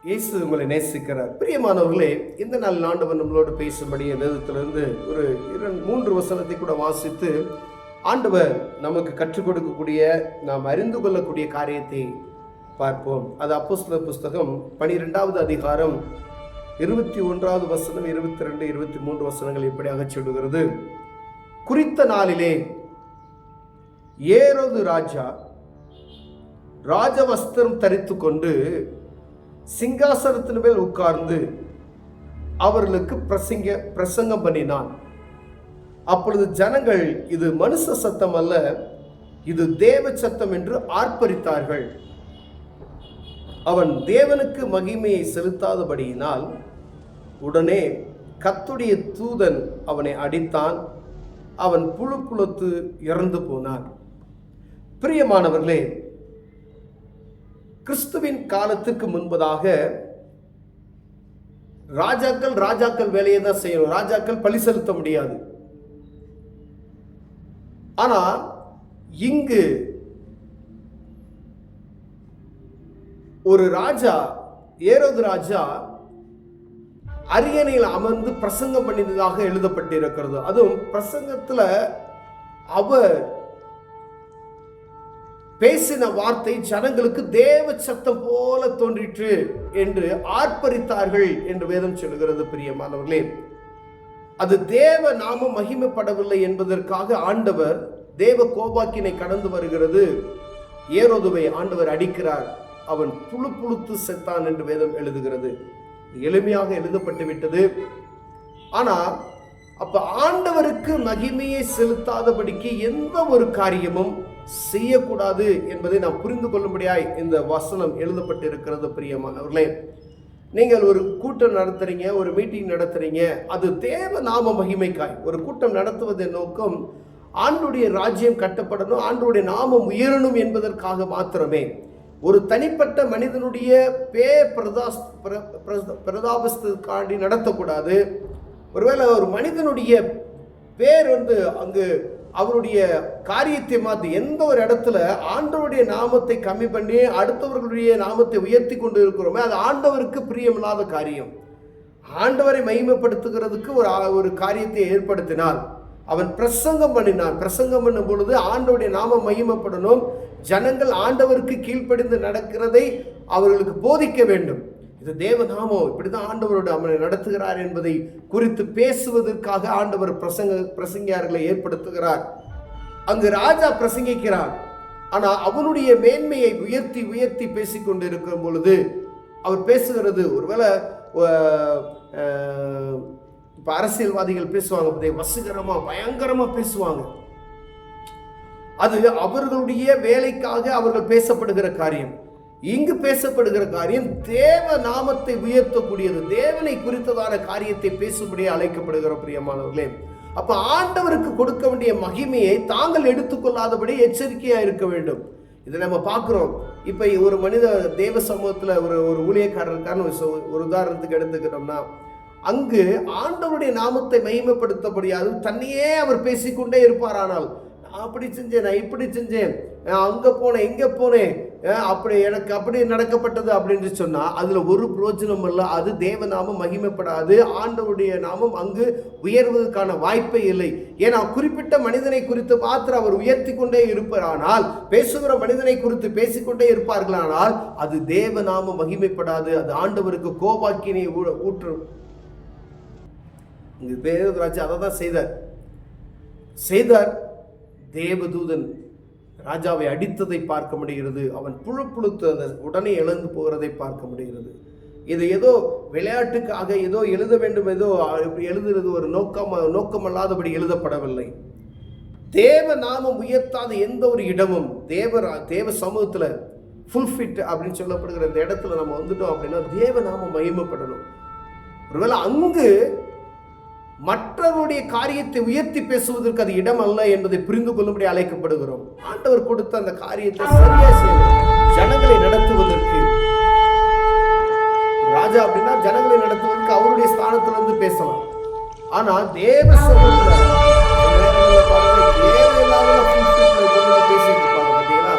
இயேசு உங்களை நேசிக்கிறார். பிரியமானவர்களே, இந்த நாள் ஆண்டவர் நம்மளோடு பேசும்படி வேதத்திலிருந்து ஒரு 3 வசனத்தை கூட வாசித்து ஆண்டவர் நமக்கு கற்றுக் கொடுக்கக்கூடிய, நாம் அறிந்து கொள்ளக்கூடிய காரியத்தை பார்ப்போம். அது அப்போஸ்தலர் புஸ்தகம் 12வது அதிகாரம் 21வது வசனம், 22, 23 வசனங்கள் இப்படியாக சொல்லுகிறது. குறித்த நாளிலே ஏரோது ராஜா ராஜவஸ்திரம் தரித்து கொண்டு சிங்காசனத்தின் மேல் உட்கார்ந்து அவர்களுக்கு பிரசங்கம் பண்ணினான். அப்பொழுது ஜனங்கள், இது மனுஷ சத்தம் அல்ல, இது தேவ சத்தம் என்று ஆர்ப்பரித்தார்கள். அவன் தேவனுக்கு மகிமையை செலுத்தாதபடியினால் உடனே கர்த்தருடைய தூதன் அவனை அடித்தான். அவன் புழுத்து இறந்து போனான். பிரியமானவர்களே, கிறிஸ்துவின் காலத்துக்கு முன்பதாக ராஜாக்கள் வேலையை தான் செய்யணும். ராஜாக்கள் பழி செலுத்த முடியாது. ஆனா இங்கு ஒரு ராஜா, ஏரோது ராஜா அரியணையில் அமர்ந்து பிரசங்கம் பண்ணினதாக எழுதப்பட்டிருக்கிறது. அதுவும் பிரசங்கத்துல அவர் பேசின வார்த்தை ஜனங்களுக்கு தேவ சத்தம் போல தோன்றிற்று என்று ஆர்ப்பரித்தார்கள் என்று வேதம் சொல்லுகிறது. பிரியமானவர்களே, அது தேவ நாமம் மகிமைப்படவில்லை என்பதற்காக ஆண்டவர் தேவ கோபாக்கினை கடந்து வருகிறது. ஏரோதுவை ஆண்டவர் அடிக்கிறார். அவன் புழுத்து செத்தான் என்று வேதம் எழுதுகிறது. எளிமையாக எழுதப்பட்டு விட்டது. ஆனா அப்ப ஆண்டவருக்கு மகிமையை செலுத்தாதபடிக்கு எந்த ஒரு காரியமும் செய்யக்கூடாது என்பதை நாம் புரிந்து கொள்ளும்படியாய் இந்த வசனம் எழுதப்பட்டு இருக்கிறது. பிரியமானவர்களே, நீங்கள் ஒரு கூட்டம் நடத்துறீங்க, ஒரு மீட்டிங் நடத்துறீங்க, அது தேவ நாம மகிமைக்காய். ஒரு கூட்டம் நடத்துவதன் நோக்கம் ஆண்டவருடைய ராஜ்யம் கட்டப்படணும், ஆண்டவருடைய நாமம் உயரணும் என்பதற்காக மாத்திரமே. ஒரு தனிப்பட்ட மனிதனுடைய பிரதாபத்துக்காண்டி நடத்தக்கூடாது. ஒருவேளை ஒரு மனிதனுடைய பேர் அங்கு அவருடைய காரியத்தை மாற்றி எந்த ஒரு இடத்துல ஆண்டவருடைய நாமத்தை கம்மி பண்ணி அடுத்தவர்களுடைய நாமத்தை உயர்த்தி கொண்டு இருக்கிறோமே, அது ஆண்டவருக்கு பிரியமில்லாத காரியம். ஆண்டவரை மகிமைப்படுத்துகிறதுக்கு ஒரு காரியத்தை ஏற்படுத்தினால் அவன் பிரசங்கம் பண்ணினான். பிரசங்கம் பண்ணும் பொழுது ஆண்டவருடைய நாமம் மகிமைப்படணும். ஜனங்கள் ஆண்டவருக்கு கீழ்ப்படிந்து நடக்கிறதை அவர்களுக்கு போதிக்க வேண்டும். இது தேவநாமம், இப்படிதான் ஆண்டவரோடு அவனை நடத்துகிறார் என்பதை குறித்து பேசுவதற்காக ஆண்டவர் பிரசங்கியார்களை ஏற்படுத்துகிறார். அங்கு ராஜா பிரசங்கிக்கிறார். ஆனா அவனுடைய மேன்மையை உயர்த்தி உயர்த்தி பேசிக்கொண்டு இருக்கிற பொழுது அவர் பேசுகிறது, ஒருவேளை இப்ப அரசியல்வாதிகள் பேசுவாங்க, வசீகரமா பயங்கரமா பேசுவாங்க. அது அவர்களுடைய வேலைக்காக அவர்கள் பேசப்படுகிற காரியம். இங்கு பேசப்படுகிற காரியம் தேவ நாமத்தை உயர்த்தக்கூடியது, தேவனை குறித்ததான காரியத்தை பேசும்படியே அழைக்கப்படுகிற பிரியமானவர்களே. அப்ப ஆண்டவருக்கு கொடுக்க வேண்டிய மகிமையை தாங்கள் எடுத்துக்கொள்ளாதபடி எச்சரிக்கையா இருக்க வேண்டும். இதை நம்ம பார்க்கிறோம். இப்ப ஒரு மனித தேவ சமூகத்துல ஒரு ஊழியக்காரருக்கான ஒரு உதாரணத்துக்கு எடுத்துக்கிட்டோம்னா, அங்கு ஆண்டவருடைய நாமத்தை மகிமைப்படுத்தப்படியாது தன்னையே அவர் பேசிக்கொண்டே இருப்பார். ஆனால் அப்படி செஞ்சேன், நான் இப்படி செஞ்சேன், அங்க போனேன், இங்க போனேன், அப்படி எனக்கு அப்படி நடக்கப்பட்டது அப்படின்னு சொன்னா அதுல ஒரு பிரயோஜனம் இல்லை. அது தேவ நாமம் மகிமைப்படாது. ஆண்டவருடைய நாமம் அங்கு உயர்வதற்கான வாய்ப்பே இல்லை. ஏன்னா குறிப்பிட்ட மனிதனை குறித்து மாத்திரம் அவர் உயர்த்தி கொண்டே இருப்பாரானால், பேசுகிற மனிதனை குறித்து பேசிக்கொண்டே இருப்பார்களானால் அது தேவ நாமம் மகிமைப்படாது. அது ஆண்டவருக்கு கோபாக்கினை ஊற்றும். இங்கு தேவராஜா அதை தான் செய்தார். தேவதூதன் ராஜாவை அடித்ததை பார்க்க முடிகிறது. அவன் புழுத்து உடனே எழுந்து போகிறதை பார்க்க முடிகிறது. இது ஏதோ விளையாட்டுக்காக ஏதோ எழுத வேண்டும், ஏதோ எழுதுறது ஒரு நோக்கமல்லாதபடி எழுதப்படவில்லை. தேவ நாமம் உயர்த்தாத எந்த ஒரு இடமும் தேவ சமூகத்துல ஃபுல்ஃபிட் அப்படின்னு சொல்லப்படுகிற இந்த இடத்துல நம்ம வந்துட்டோம் அப்படின்னா தேவ நாமம் மகிமைப்படணும். ஒருவேளை அங்கு மற்றவருடைய காரியத்தை உயர்த்தி பேசுவதற்கு அது இடம் அல்ல என்பதை புரிந்து கொள்ளும்படி அழைக்கப்படுகிறோம். ஆண்டவர் கொடுத்த அந்த காரியத்தை சரியா செய்யணும். ஜனங்களை நடத்துவதற்கு ராஜா அப்படின்னா ஜனங்களை நடத்துவதற்கு அவருடைய ஸ்தானத்திலிருந்து பேசலாம். ஆனா தேவ சமூகத்துல பேசிட்டு இருப்பாங்க.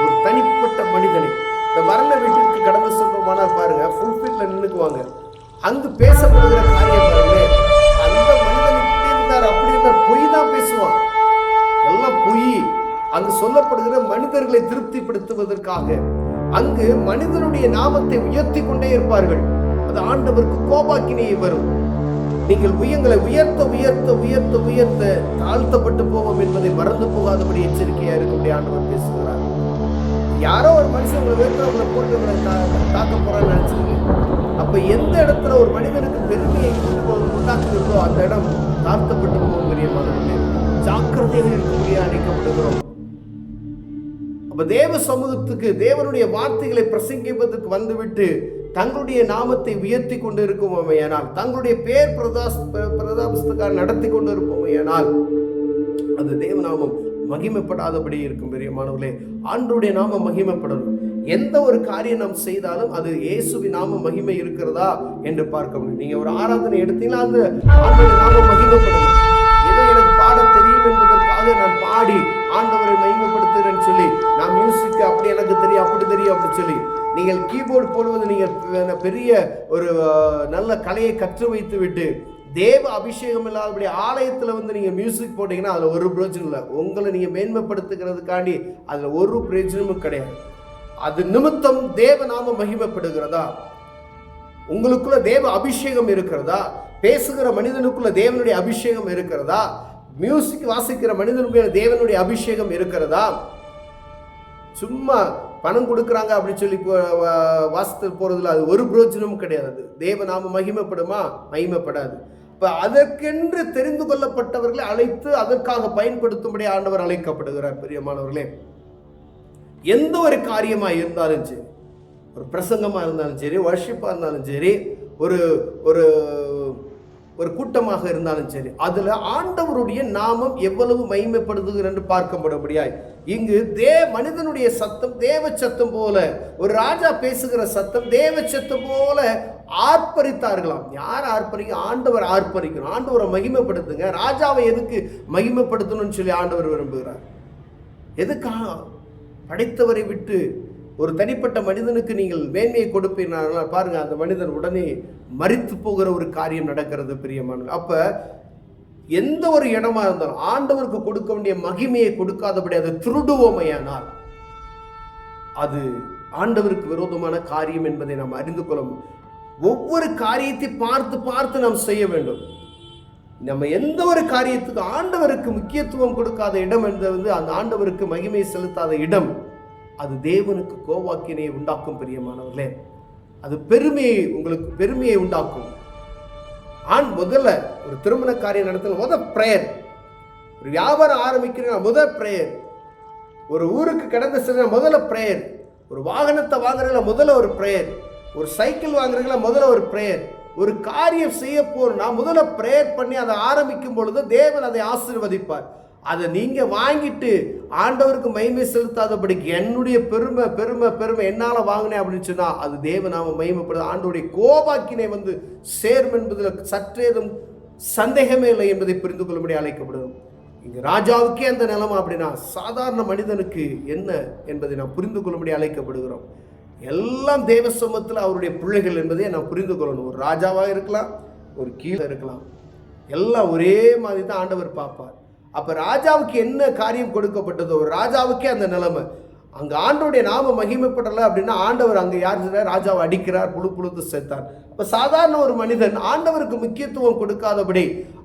ஒரு தனிப்பட்ட மனிதனை இந்த மரண வீட்டிற்கு கடந்து சொல்றோமானா பாருங்க, ஃபுல் பொய். அங்கு சொல்லப்படுகிற மனிதர்களை திருப்திப்படுத்துவதற்காக அங்கு மனிதனுடைய நாமத்தை உயர்த்தி கொண்டே இருப்பார்கள். அது ஆண்டவருக்கு கோபாக்கினையை வரும். நீங்கள் உயங்களை உயர்த்த உயர்த்த உயர்த்த உயர்த்த தாழ்த்தப்பட்டு போவோம் என்பதை மறந்து போகாதபடி எச்சரிக்கையா இருக்கும்படி ஆண்டவர் பேசுகிறார். யாரோ ஒரு மனுஷன் உங்களை வேறு போட்டு தாக்க போறான்னு நினைச்சிருக்கீங்க. அப்ப எந்த இடத்துல ஒரு மனிதனுக்கு பெருமையை உண்டாக்குகிறதோ அந்த இடம் தாழ்த்தப்பட்டு போகும். பெரிய மனதிலே ஜாக்கிரதையாக இருக்கும்படியா அழைக்கப்படுகிறோம். அப்ப தேவ சமூகத்துக்கு தேவனுடைய வார்த்தைகளை பிரசங்கிப்பதற்கு வந்துவிட்டு தங்களுடைய நாமத்தை உயர்த்தி கொண்டு இருக்குமேயானால், தங்களுடைய பேர் பிரதாபத்துக்காக நடத்தி கொண்டு இருப்போமேயானால் அது தேவநாமம் மகிமைப்படாதபடி இருக்கும். பெரியமானவர்களே, ஆண்டவருடைய நாமம் மகிமைப்படணும். எந்த ஒரு காரியம் நாம் செய்தாலும் அது இயேசுவின் நாம மகிமை இருக்கிறதா என்று பார்க்க முடியும். நீங்க ஒரு ஆராதனை எடுத்தீங்கன்னா அந்த ஆண்டவருடைய நாமம் மகிமைப்படணும். ஏதோ எனக்கு பாட தெரியும் என்பதற்காக நான் பாடி ஆண்டவரை மகிமைப்படுத்துகிறேன்னு சொல்லி, நான் மியூசிக் அப்படி எனக்கு தெரியும் அப்படி தெரியும் அப்படின்னு சொல்லி நீங்கள் கீபோர்டு போடுவது நீங்கள் பெரிய ஒரு நல்ல கலையை கற்று வைத்து விட்டு தேவ அபிஷேகம் இல்லாதபடி ஆலயத்தில் வந்து நீங்கள் மியூசிக் போட்டீங்கன்னா அதில் ஒரு பிரயோஜனம் இல்லை. உங்களை நீங்கள் மேன்மைப்படுத்துகிறதுக்காண்டி அதில் ஒரு பிரயோஜனமும் கிடையாது. அது நிமித்தம் தேவ நாம மகிமைப்படுகிறதா? உங்களுக்குள்ள தேவ அபிஷேகம் இருக்கிறதா? பேசுகிற மனிதனுக்குள்ள தேவனுடைய அபிஷேகம் இருக்கிறதா? மியூசிக் வாசிக்கிற மனிதனுக்குள்ள தேவனுடைய அபிஷேகம் இருக்கிறதா? சும்மா பணம் கொடுக்குறாங்க அப்படின்னு சொல்லி வாசித்து போறதுல அது ஒரு பிரயோஜனமும் கிடையாது. தேவ நாம மகிமைப்படுமா? மகிமைப்படாது. இப்ப அதற்கென்று தெரிந்து கொள்ளப்பட்டவர்களை அழைத்து அதற்காக பயன்படுத்தும்படி ஆண்டவர் அழைக்கப்படுகிறார். பிரியமானவர்களே, எந்த ஒரு காரியமா இருந்தாலும் சரி, ஒரு பிரசங்கமா இருந்தாலும் சரி, வர்ஷிப்பா இருந்தாலும் சரி, ஒரு ஒரு ஒரு கூட்டமாக இருந்தாலும் சரி, அதுல ஆண்டவருடைய நாமம் எவ்வளவு மகிமைப்படுத்துகிறது என்று பார்க்கப்படும்படியாய் இங்கு மனிதனுடைய சத்தம் தேவ சத்தம் போல, ஒரு ராஜா பேசுகிற சத்தம் தேவ சத்தம் போல ஆர்ப்பரித்தார்களாம். யார் ஆர்ப்பரிக்க? ஆண்டவர் ஆர்ப்பரிக்கணும். ஆண்டவரை மகிமைப்படுத்துங்க. ராஜாவை எதுக்கு மகிமைப்படுத்தணும்னு சொல்லி ஆண்டவர் விரும்புகிறார். எதுக்காக? படைத்தவரை விட்டு ஒரு தனிப்பட்ட மனிதனுக்கு நீங்கள் மேன்மையை கொடுப்பீங்கன்னா பாருங்க, அந்த மனிதன் உடனே மரித்து போகிற ஒரு காரியம் நடக்கிறது. பிரியமானவர்களே, அப்ப எந்த ஒரு இடமா இருந்தாலும் ஆண்டவருக்கு கொடுக்க வேண்டிய மகிமையை கொடுக்காதபடி அதை திருடுவோமையானால் அது ஆண்டவருக்கு விரோதமான காரியம் என்பதை நாம் அறிந்து கொள்ளும். ஒவ்வொரு காரியத்தை பார்த்து பார்த்து நாம் செய்ய வேண்டும். நம்ம எந்த ஒரு காரியத்துக்கு ஆண்டவருக்கு முக்கியத்துவம் கொடுக்காத இடம் என்பது அந்த ஆண்டவருக்கு மகிமை செலுத்தாத இடம், அது தேவனுக்கு கோவாக்கினையை உண்டாக்கும். பிரியமானவர்களே, அது உங்களுக்கு பெருமையை உண்டாக்கும். முதல்ல ஒரு திருமண காரியம் நடத்தல பிரேயர், ஒரு வியாபாரம் ஆரம்பிக்கிறீங்க முதல் பிரேயர், ஒரு ஊருக்கு கடந்த செல்ல முதல்ல பிரேயர், ஒரு வாகனத்தை வாங்குறீங்களா முதல்ல ஒரு பிரேயர், ஒரு சைக்கிள் வாங்குறீங்களா முதல்ல ஒரு பிரேயர், ஒரு காரியம் செய்ய போறோம்னா முதல்ல பிரேயர் பண்ணி அதை ஆரம்பிக்கும் பொழுது தேவன் அதை ஆசீர்வதிப்பார். அதை நீங்க வாங்கிட்டு ஆண்டவருக்கு மகிமை செலுத்தாதபடிக்கு என்னுடைய பெருமை பெருமை பெருமை என்னால வாங்கினேன் அப்படின்னு சொன்னா அது தேவநாம மகிமைப்படுது. ஆண்டவருடைய கோபாக்கினை வந்து சேரும் என்பதில் சற்றேதும் சந்தேகமே இல்லை என்பதை புரிந்து கொள்ளும்படி அழைக்கப்படுது. இங்க ராஜாவுக்கே அந்த நிலைமை அப்படின்னா சாதாரண மனிதனுக்கு என்ன என்பதை நாம் புரிந்து கொள்ளும்படி அழைக்கப்படுகிறோம். எல்லாம் தேவ சமூகத்தில் அவருடைய பிள்ளைகள் என்பதை நாம் புரிந்து கொள்ளணும். ஒரு ராஜாவாக இருக்கலாம், ஒரு கீழே இருக்கலாம், எல்லாம் ஒரே மாதிரி தான் ஆண்டவர் பார்ப்பார். அப்ப ராஜாவுக்கு என்ன காரியம் கொடுக்கப்பட்டதோ ராஜாவுக்கே அந்த நிலைமை. அங்க ஆண்டவருடைய நாம மகிமைப்படலை அப்படின்னா ஆண்டவர் அங்க யார் ராஜாவை அடிக்கிறார், புழுத்து சேர்த்தார். அப்ப சாதாரண ஒரு மனிதன் ஆண்டவருக்கு முக்கியத்துவம் கொடுக்காதபடி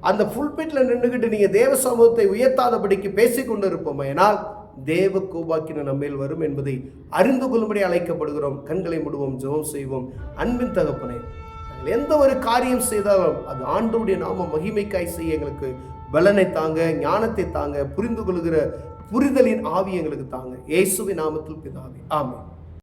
அந்த புல்பிட்ல நின்றுகிட்டு நீங்க தேவ சமூகத்தை உயர்த்தாதபடிக்கு பேசிக்கொண்டு இருப்போம். ஏனால் தேவ கோபாக்கின நம்மேல் வரும் என்பதை அறிந்து கொள்ளும்படி அழைக்கப்படுகிறோம். கண்களை மூடுவோம், ஜெபம் செய்வோம். அன்பின் தகப்பனே, எந்த ஒரு காரியம் செய்தாலும் அது ஆண்டவருடைய நாம மகிமைக்காய் செய்ய எங்களுக்கு பலனை தாங்க, ஞானத்தை தாங்க, புரிந்து கொள்கிற புரிதலின் ஆவி எங்களுக்கு தாங்க. இயேசுவின் நாமத்தில் பிதாவே, ஆமென்.